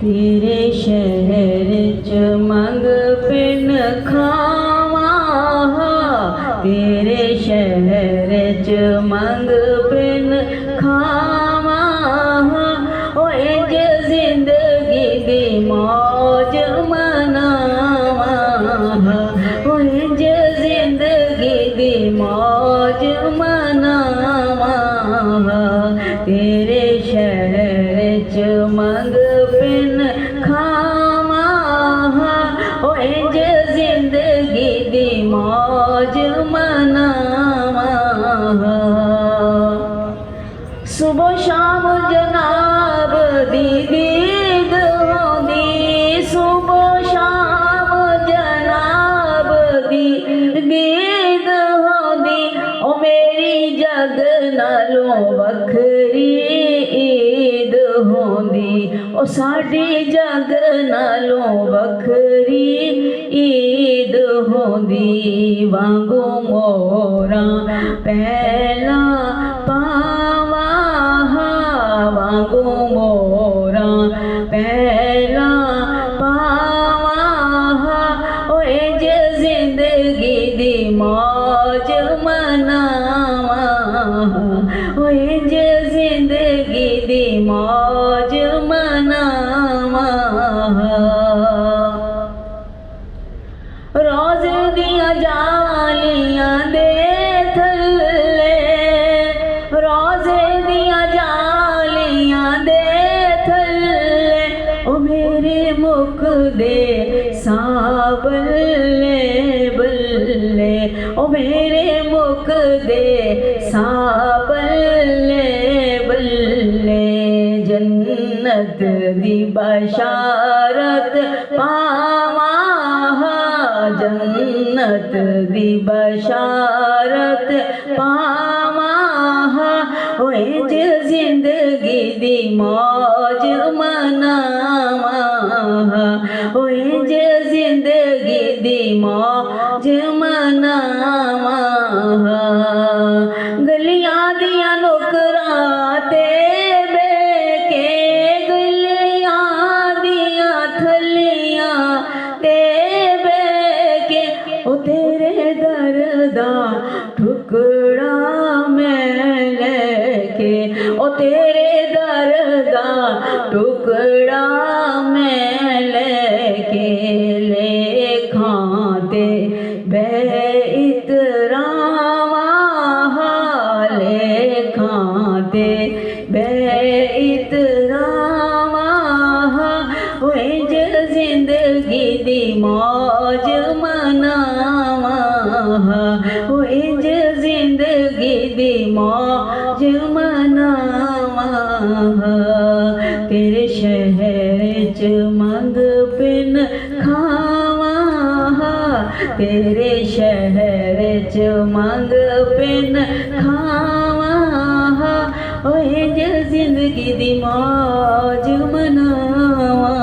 तेरे शहर च मंग पिन खावा, तेरे शहर च मंग पिन खावा। ओ इंज जिंदगी दी मौज मनावा, ओ इंज जिंदगी दी मौज मनावा। तेरे शहर च मंग पिन खावा, ओ इंज जिंदगी दी मौज मनावा। सुबह शाम जनाब दी दीद होंदी, सुबह शाम जनाब दी दीद होंदी। ओ मेरी जग नालों वखरी ईद होंदी, ओ साडी जग नालों वखरी ईद होंदी। वांगू मोरा पहला पावा, वांगू मोरा पहला पावा। ओ इंज जिंदगी दी मौज मनावा, ओ इंज जिंदगी दी मौज मनावा। रोज़ दिया जालियां दे थल्ले, रोज़ दिया जालियां दे थल्ले। ओ मेरे मुख दे साबल्ले बल्ले, ओ मेरे मुख दे साबल्ले बल्ले। जन्नत दी बशारत पावा, जन्नत दी बशारत पावा। ओ इंज जिंदगी दी मौज मनावा, ओ इंज जिंदगी दी मौज मनावा। गलियां दियां नुकरां ते बेके, गलियां दियां थलियां ते बेके। ओ तेरे दर दा टुकड़ा मैं लेके, ओ तेरे दर दा टुकड़ा मैं लेके। लेखां ते बे इतरावा, लेखां ते बे इतरावा। ओ इंज जिंदगी दी मौज मनावा, ओ इंज जिंदगी दी मौज मनावा। तेरे शहर च मंग पिन खावा, तेरे शहर च मंग पिन खावा। ओ इंज जिंदगी दी मौज मनावा।